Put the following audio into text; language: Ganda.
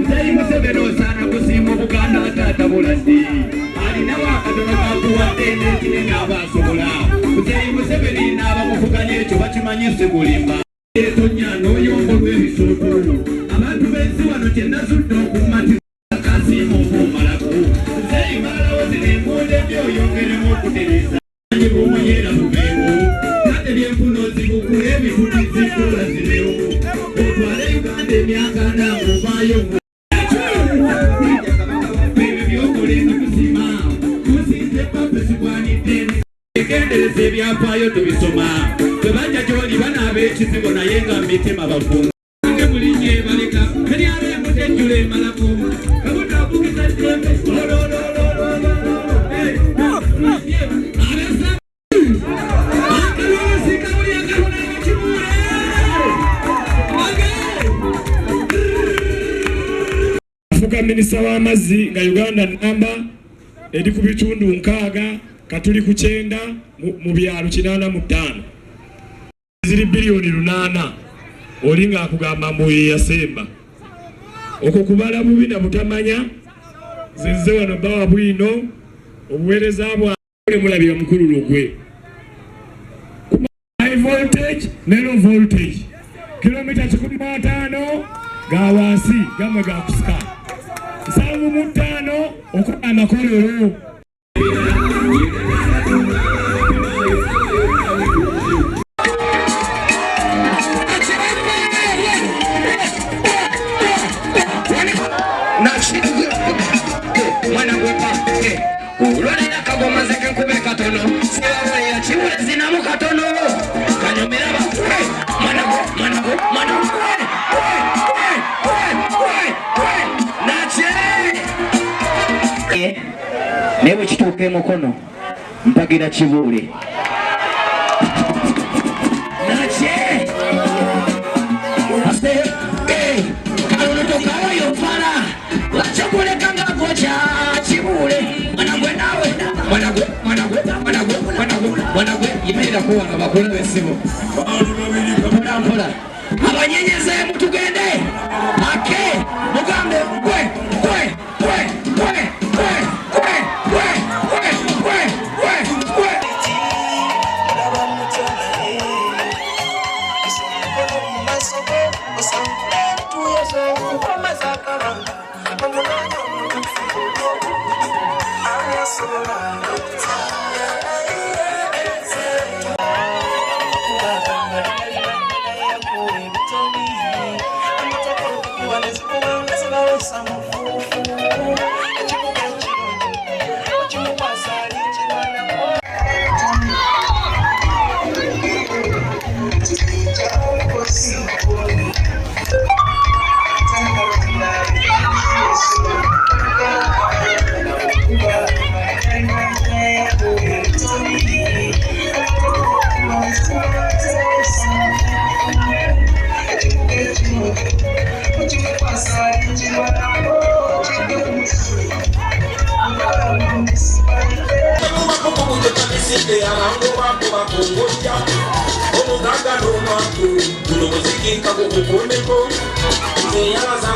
Muzeyi Museveni sana kusiima Buganda taata bulasi alina wakatono kakuwadde n'ekinene abasobola Muzeyi Museveni n'abamuvuganya ekyo bakimanyise kulimba etonya n'oyombo lw'ebisooto abantu b'ensi wano kyennazudde okumati kasiima okumalaku Muzeyi malawo zinembuuda ebyoyongeremu okutereza bw'omuyera mubeewo kate byenfuna ozibukule ebituti zikola zibeewo otwale Uganda emyaka ndango ovaayo egendereza ebyafaayo tubisoma bwe bajja gy'oli banaaba ekizigo naye nga mitima bafunga nge mulinye baleka eryalo emutejjula emalako kabutaabukiza jjembe afuka minisita w'amazzi nga Uganda namba eri ku bitundu 6 katuli ku 9 mu byalo 85 ziri bilioni 8 olinga akugamba mbuye yasemba okwo kubala bubi na butamanya zinze wano bawa bwino obuweereza bwa mulabira mukulu lugwe high voltage ne low voltage kilomita 15 gawansi gamwe gakusika 75 okuba amakolero newe kituuke mukono mpagira Kibuule nache ase alotokayo fara wachakule kanga kocha Kibuule mwanagwe yimera kuwa ngabakula besibo mpola abanyenyeze mutugende ake mugambe kwe Omuganga n'omwangu guno muziki nkago gukomeko nze yabaza